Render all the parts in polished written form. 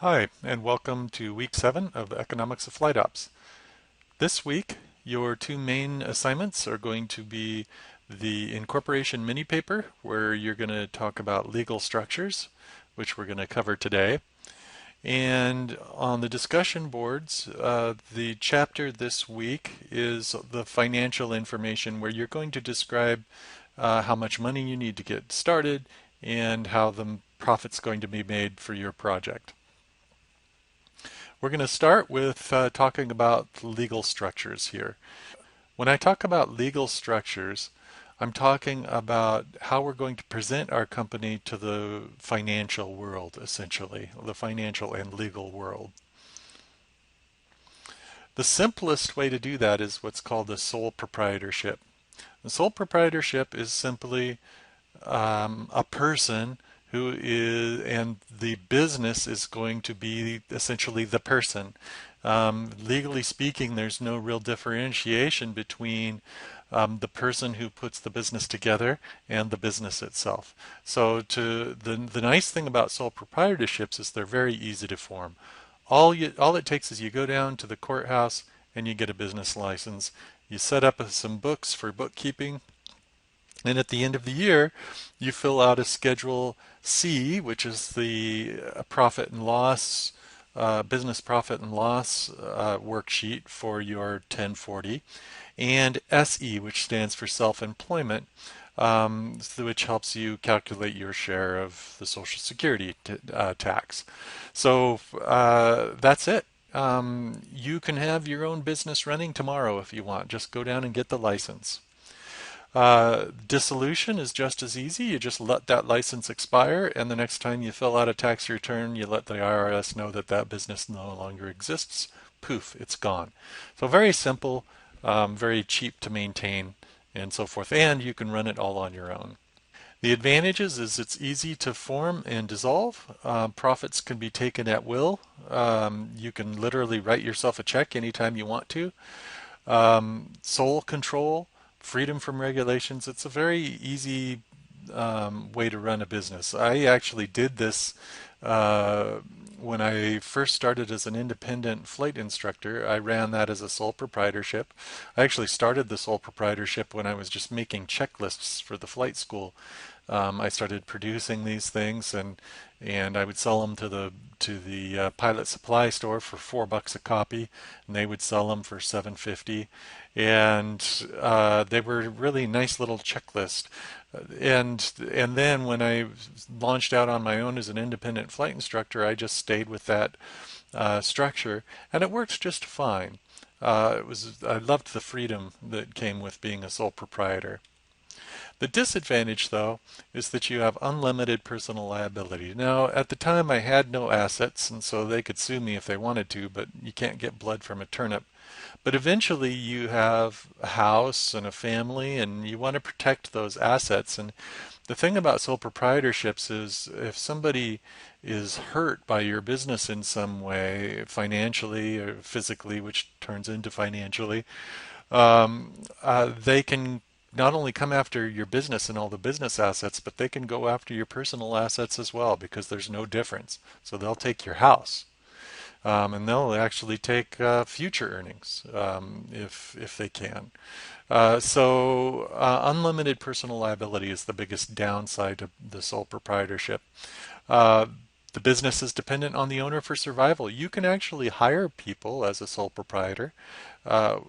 Hi, and welcome to week 7 of Economics of Flight Ops. This week, your two main assignments are going to be the incorporation mini paper, where you're going to talk about legal structures, which we're going to cover today. And on the discussion boards, the chapter this week is the financial information, where you're going to describe how much money you need to get started and how the profit's going to be made for your project. We're going to start with talking about legal structures here. When I talk about legal structures, I'm talking about how we're going to present our company to the financial world, essentially, the financial and legal world. The simplest way to do that is what's called the sole proprietorship. The sole proprietorship is simply a person who is, and the business is going to be essentially the person. Legally speaking, there's no real differentiation between the person who puts the business together and the business itself. So the nice thing about sole proprietorships is they're very easy to form. All it takes is you go down to the courthouse and you get a business license. You set up some books for bookkeeping, and at the end of the year, you fill out a Schedule C, which is the profit and loss, business profit and loss worksheet for your 1040, and SE, which stands for self-employment, which helps you calculate your share of the Social Security tax. So that's it. You can have your own business running tomorrow if you want. Just go down and get the license. Dissolution is just as easy. You just let that license expire, and the next time you fill out a tax return, you let the IRS know that that business no longer exists. Poof, it's gone. So very simple, very cheap to maintain, and so forth. And you can run it all on your own. The advantages is it's easy to form and dissolve. Profits can be taken at will. You can literally write yourself a check anytime you want to. Sole control, freedom from regulations. It's a very easy way to run a business. I actually did this uh, when I first started as an independent flight instructor. I ran that as a sole proprietorship. I actually started the sole proprietorship when I was just making checklists for the flight school. I started producing these things, and I would sell them to the pilot supply store for $4 a copy, and they would sell them for $7.50, and they were really nice little checklist. And then when I launched out on my own as an independent flight instructor, I just stayed with that structure, and it works just fine. I loved the freedom that came with being a sole proprietor. The disadvantage, though, is that you have unlimited personal liability. Now, at the time, I had no assets, and so they could sue me if they wanted to, but you can't get blood from a turnip. But eventually, you have a house and a family, and you want to protect those assets. And the thing about sole proprietorships is if somebody is hurt by your business in some way, financially or physically, which turns into financially, they can not only come after your business and all the business assets, but they can go after your personal assets as well because there's no difference. So they'll take your house, and they'll actually take future earnings if they can. Unlimited personal liability is the biggest downside of the sole proprietorship. Uh, the business is dependent on the owner for survival. You can actually hire people as a sole proprietor, uh,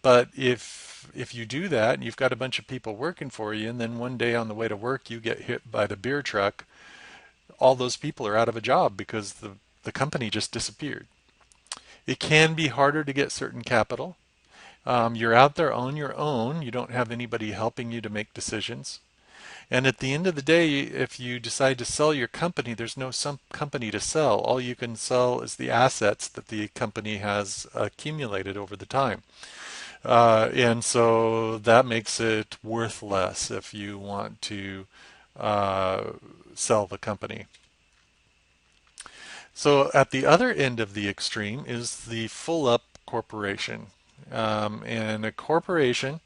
but if you do that and you've got a bunch of people working for you, and then one day on the way to work you get hit by the beer truck, all those people are out of a job because the company just disappeared. It can be harder to get certain capital. You're out there on your own. You don't have anybody helping you to make decisions. And at the end of the day, if you decide to sell your company, there's no some company to sell. All you can sell is the assets that the company has accumulated over the time. And so that makes it worth less if you want to uh, sell the company. So at the other end of the extreme is the full up corporation. And a corporation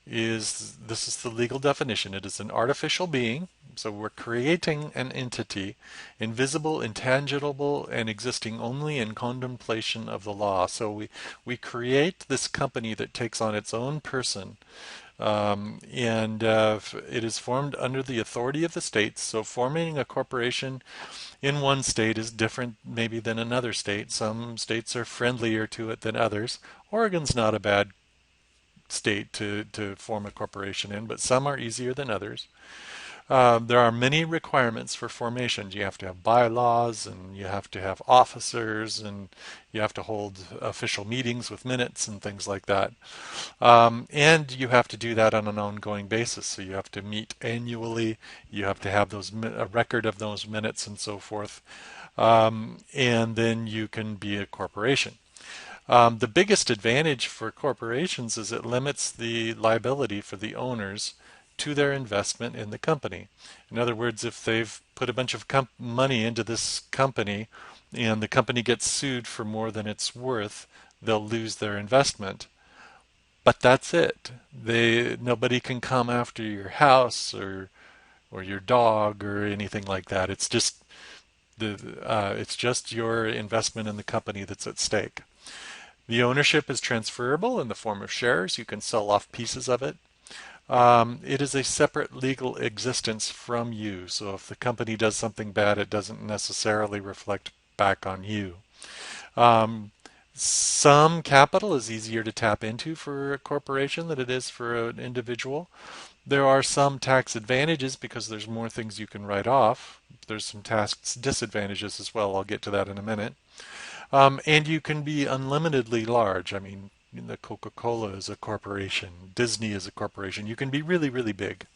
this is the legal definition. It is an artificial being. So we're creating an entity, invisible, intangible, and existing only in contemplation of the law. So we create this company that takes on its own person, and it is formed under the authority of the states. So forming a corporation in one state is different maybe than another state. Some states are friendlier to it than others. Oregon's not a bad state to form a corporation in, but some are easier than others. There are many requirements for formations. You have to have bylaws, and you have to have officers, and you have to hold official meetings with minutes and things like that. And you have to do that on an ongoing basis. So you have to meet annually. You have to have a record of those minutes and so forth. And then you can be a corporation. The biggest advantage for corporations is it limits the liability for the owners to their investment in the company. In other words, if they've put a bunch of money into this company and the company gets sued for more than it's worth, they'll lose their investment. But that's it. Nobody can come after your house or your dog or anything like that. It's just your investment in the company that's at stake. The ownership is transferable in the form of shares. You can sell off pieces of it. It is a separate legal existence from you. So if the company does something bad, it doesn't necessarily reflect back on you. Um, some capital is easier to tap into for a corporation than it is for an individual. There are some tax advantages because there's more things you can write off. There's some tax disadvantages as well. I'll get to that in a minute. And you can be unlimitedly large. I mean, the Coca-Cola is a corporation. Disney is a corporation. You can be really, really big.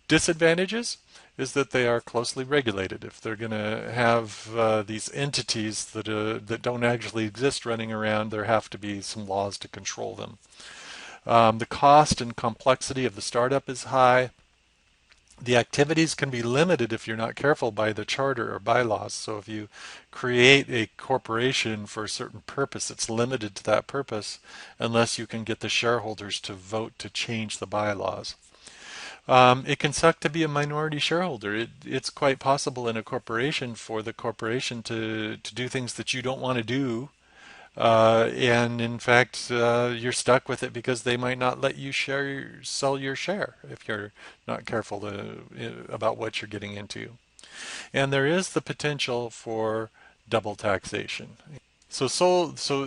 Disadvantages is that they are closely regulated. If they're going to have these entities that don't actually exist running around, there have to be some laws to control them. The cost and complexity of the startup is high. The activities can be limited if you're not careful by the charter or bylaws. So if you create a corporation for a certain purpose, it's limited to that purpose unless you can get the shareholders to vote to change the bylaws. It can suck to be a minority shareholder. It's quite possible in a corporation for the corporation to do things that you don't want to do. And in fact, you're stuck with it because they might not let you sell your share if you're not careful about what you're getting into. And there is the potential for double taxation. So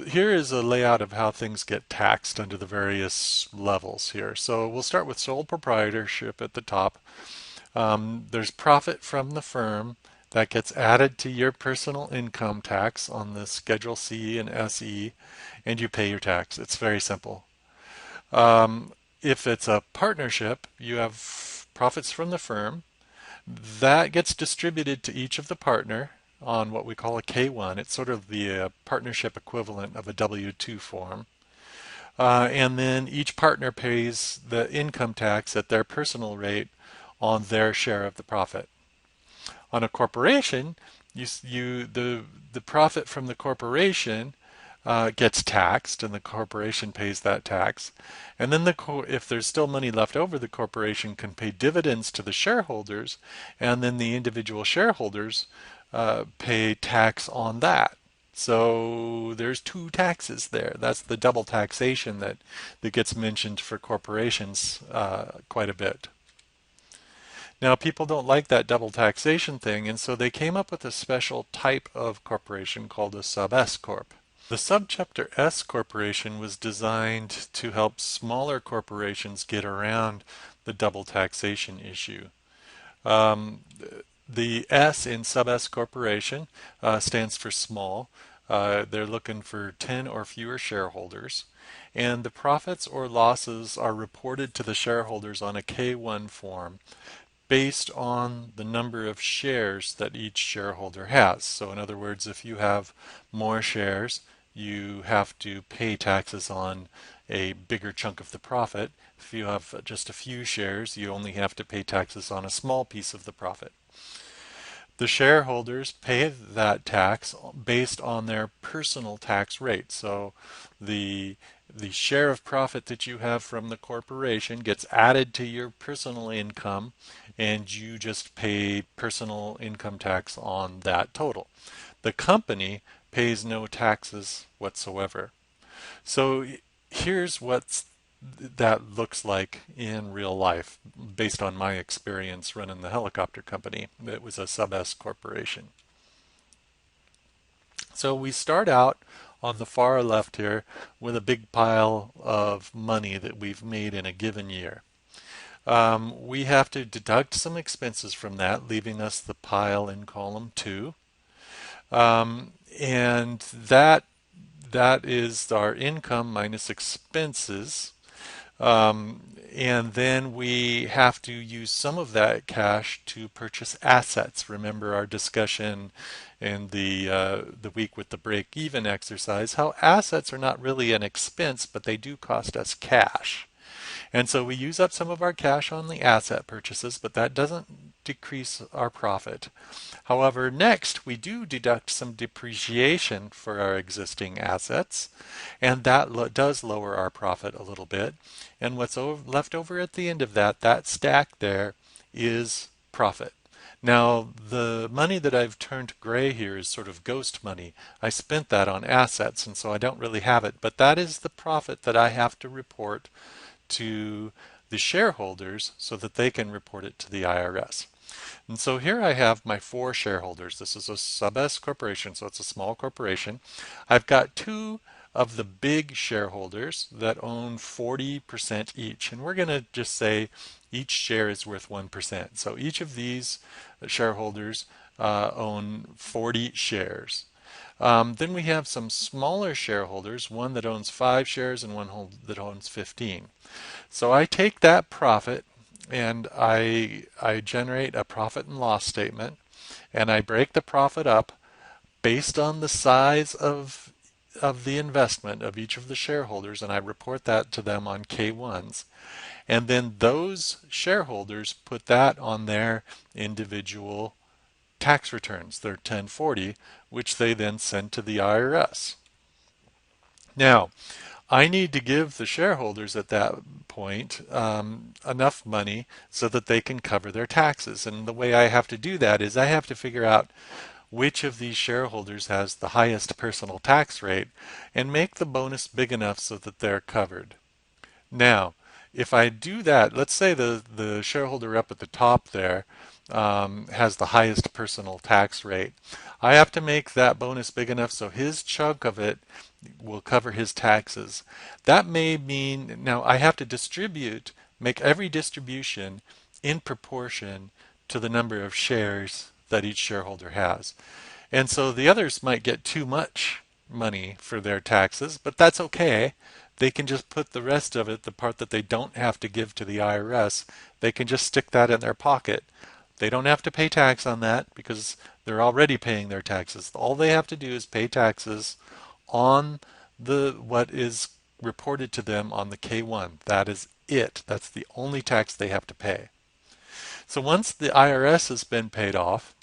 here is a layout of how things get taxed under the various levels here. So we'll start with sole proprietorship at the top. There's profit from the firm that gets added to your personal income tax on the Schedule C and SE, and you pay your tax. It's very simple. If it's a partnership, you have profits from the firm. That gets distributed to each of the partner on what we call a K1. It's sort of the partnership equivalent of a W-2 form. And then each partner pays the income tax at their personal rate on their share of the profit. On a corporation, the profit from the corporation gets taxed, and the corporation pays that tax. And then if there's still money left over, the corporation can pay dividends to the shareholders, and then the individual shareholders pay tax on that. So there's two taxes there. That's the double taxation that gets mentioned for corporations quite a bit. Now, people don't like that double taxation thing, and so they came up with a special type of corporation called a sub-S corp. The subchapter S corporation was designed to help smaller corporations get around the double taxation issue. Um, the S in sub-S corporation stands for small. They're looking for 10 or fewer shareholders. And the profits or losses are reported to the shareholders on a K1 form based on the number of shares that each shareholder has. So in other words, if you have more shares, you have to pay taxes on a bigger chunk of the profit. If you have just a few shares, you only have to pay taxes on a small piece of the profit. The shareholders pay that tax based on their personal tax rate. So the The share of profit that you have from the corporation gets added to your personal income, and you just pay personal income tax on that total. The company pays no taxes whatsoever. So here's what that looks like in real life based on my experience running the helicopter company. It was a sub S corporation. So we start out on the far left here with a big pile of money that we've made in a given year. We have to deduct some expenses from that, leaving us the pile in column 2. And that is our income minus expenses. And then we have to use some of that cash to purchase assets. Remember our discussion in the week with the break-even exercise, how assets are not really an expense, but they do cost us cash. And so we use up some of our cash on the asset purchases, but that doesn't decrease our profit. However, next we do deduct some depreciation for our existing assets, and that does lower our profit a little bit. And what's left over at the end of that, that stack there, is profit. Now, the money that I've turned gray here is sort of ghost money. I spent that on assets, and so I don't really have it. But that is the profit that I have to report to the shareholders so that they can report it to the IRS. And so here I have my 4 shareholders. This is a sub S corporation, so it's a small corporation. I've got 2 of the big shareholders that own 40% each. And we're going to just say each share is worth 1%. So each of these shareholders own 40 shares. Then we have some smaller shareholders, one that owns 5 shares and one that owns 15. So I take that profit and I generate a profit and loss statement, and I break the profit up based on the size of the investment of each of the shareholders, and I report that to them on K1s. And then those shareholders put that on their individual tax returns, their 1040, which they then send to the IRS. Now, I need to give the shareholders at that point enough money so that they can cover their taxes. And the way I have to do that is I have to figure out which of these shareholders has the highest personal tax rate and make the bonus big enough so that they're covered. Now, if I do that, let's say the shareholder up at the top there has the highest personal tax rate. I have to make that bonus big enough so his chunk of it will cover his taxes. That may mean now I have to make every distribution in proportion to the number of shares that each shareholder has. And so the others might get too much money for their taxes, but that's okay. They can just put the rest of it, the part that they don't have to give to the IRS, they can just stick that in their pocket. They don't have to pay tax on that because they're already paying their taxes. All they have to do is pay taxes on what is reported to them on the K1. That is it. That's the only tax they have to pay. So once the IRS has been paid off,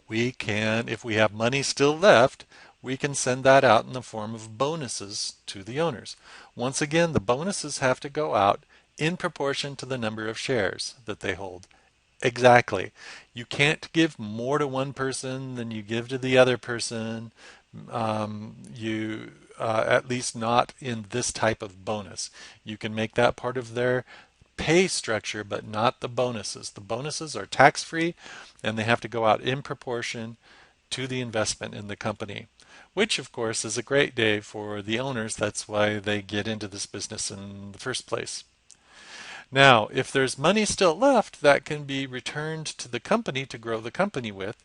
we can, if we have money still left, we can send that out in the form of bonuses to the owners. Once again, the bonuses have to go out in proportion to the number of shares that they hold. Exactly. You can't give more to one person than you give to the other person. At least not in this type of bonus. You can make that part of their pay structure, but not the bonuses. The bonuses are tax-free, and they have to go out in proportion to the investment in the company, which of course is a great day for the owners. That's why they get into this business in the first place. Now, if there's money still left that can be returned to the company to grow the company with,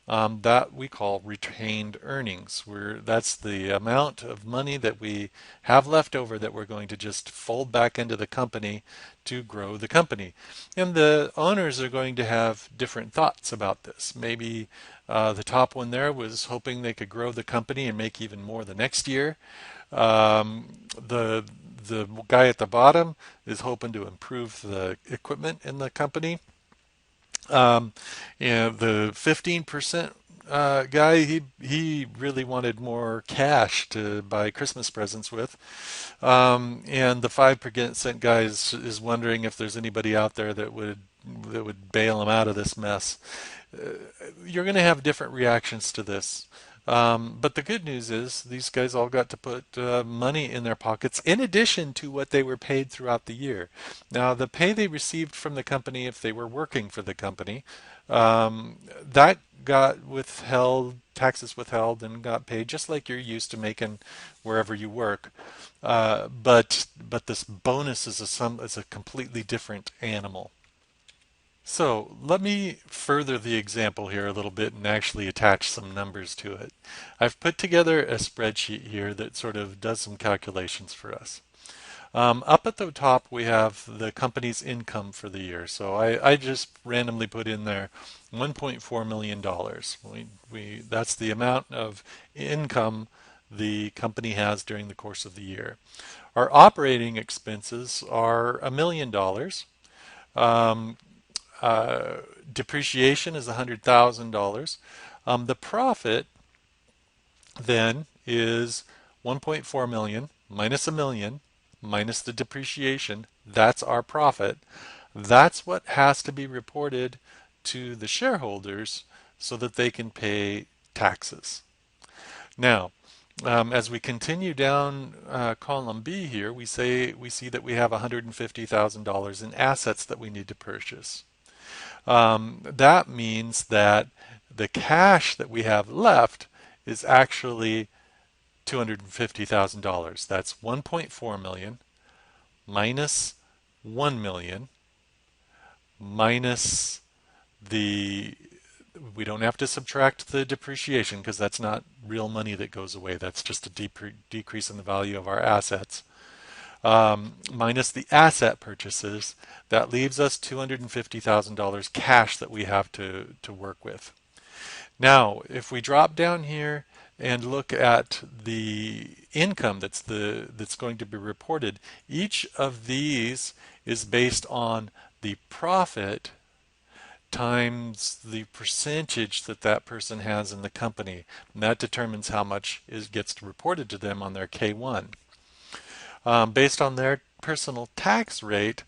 that we call retained earnings. That's the amount of money that we have left over that we're going to just fold back into the company to grow the company. And the owners are going to have different thoughts about this. Maybe the top one there was hoping they could grow the company and make even more the next year. The guy at the bottom is hoping to improve the equipment in the company. And the 15% guy, he really wanted more cash to buy Christmas presents with. And the 5% guy is wondering if there's anybody out there that would bail him out of this mess. You're going to have different reactions to this. But the good news is these guys all got to put money in their pockets in addition to what they were paid throughout the year. Now, the pay they received from the company, if they were working for the company, that got withheld, taxes withheld, and got paid just like you're used to making wherever you work. But this bonus is a completely different animal. So let me further the example here a little bit and actually attach some numbers to it. I've put together a spreadsheet here that sort of does some calculations for us. Up at the top, we have the company's income for the year. So I just randomly put in there $1.4 million. That's the amount of income the company has during the course of the year. Our operating expenses are $1 million. Um, Depreciation is $100,000. The profit then is 1.4 million minus a million minus the depreciation. That's our profit. That's what has to be reported to the shareholders so that they can pay taxes. Now, as we continue down column B here, we see that we have $150,000 in assets that we need to purchase. That means that the cash that we have left is actually $250,000. That's 1.4 million minus 1 million minus the we don't have to subtract the depreciation because that's not real money that goes away. That's just a decrease in the value of our assets. Minus the asset purchases, that leaves us $250,000 cash that we have to work with. Now, if we drop down here and look at the income that's going to be reported, each of these is based on the profit times the percentage that that person has in the company. And that determines how much gets reported to them on their K1. Based on their personal tax rate,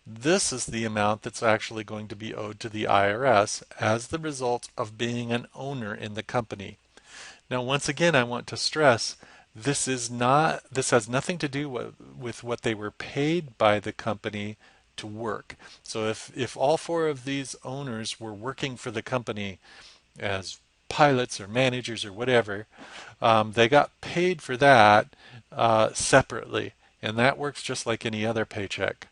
this is the amount that's actually going to be owed to the IRS as the result of being an owner in the company. Now, once again, I want to stress this has nothing to do with what they were paid by the company to work. So if all four of these owners were working for the company as pilots or managers or whatever, they got paid for that separately, and that works just like any other paycheck.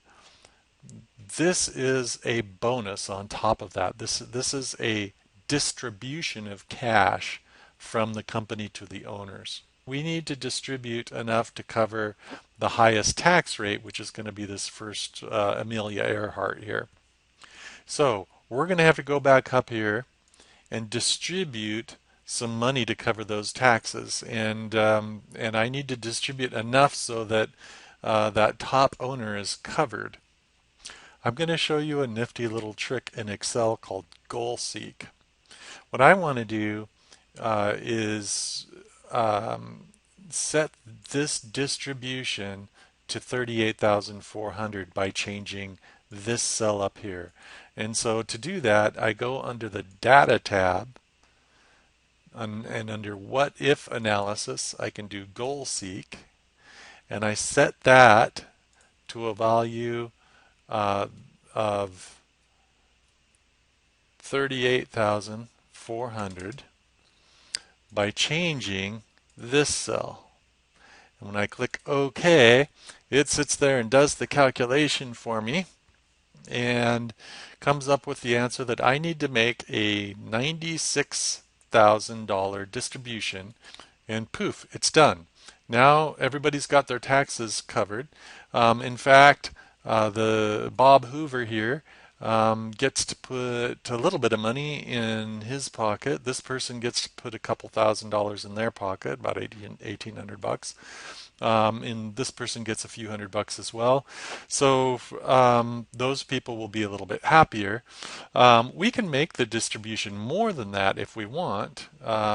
This is a bonus on top of that. This is a distribution of cash from the company to the owners. We need to distribute enough to cover the highest tax rate, which is going to be this first Amelia Earhart here. So we're going to have to go back up here and distribute some money to cover those taxes, and I need to distribute enough so that that top owner is covered. I'm going to show you a nifty little trick in Excel called Goal Seek. What I want to do is set this distribution to 38,400 by changing this cell up here. And so to do that, I go under the Data tab, and under What If Analysis, I can do Goal Seek, and I set that to a value of 38,400 by changing this cell. And when I click OK, it sits there and does the calculation for me and comes up with the answer that I need to make a $96,000 distribution, and poof, it's done. Now everybody's got their taxes covered. In fact, the Bob Hoover here gets to put a little bit of money in his pocket. This person gets to put a couple $1,000s in their pocket, about 1,800 bucks. And this person gets a few $100 as well. So those people will be a little bit happier. We can make the distribution more than that if we want.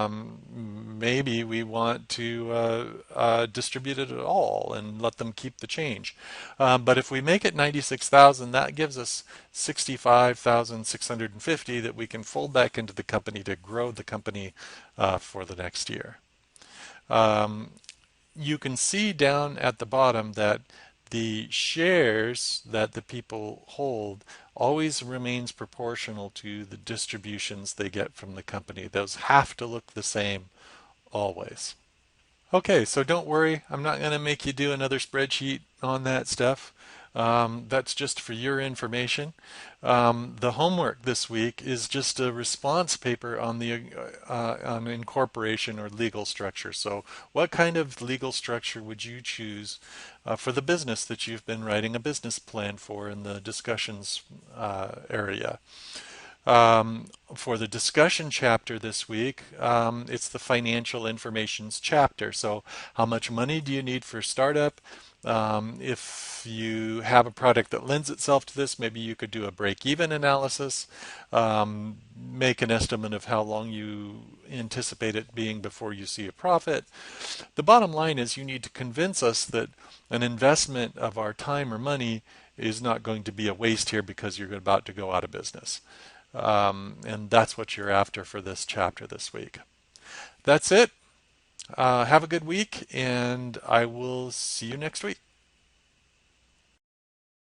Maybe we want to distribute it at all and let them keep the change. But if we make it 96,000, that gives us 65,650 that we can fold back into the company to grow the company for the next year. Um, you can see down at the bottom that the shares that the people hold always remains proportional to the distributions they get from the company. Those have to look the same always. Okay, so don't worry, I'm not going to make you do another spreadsheet on that stuff. That's just for your information. The homework this week is just a response paper on the on incorporation or legal structure. So, what kind of legal structure would you choose for the business that you've been writing a business plan for in the discussions area? For the discussion chapter this week, it's the financial informations chapter. So, how much money do you need for startup? If you have a product that lends itself to this, maybe you could do a break-even analysis, make an estimate of how long you anticipate it being before you see a profit. The bottom line is you need to convince us that an investment of our time or money is not going to be a waste here because you're about to go out of business. And that's what you're after for this chapter this week. That's it. Have a good week, and I will see you next week.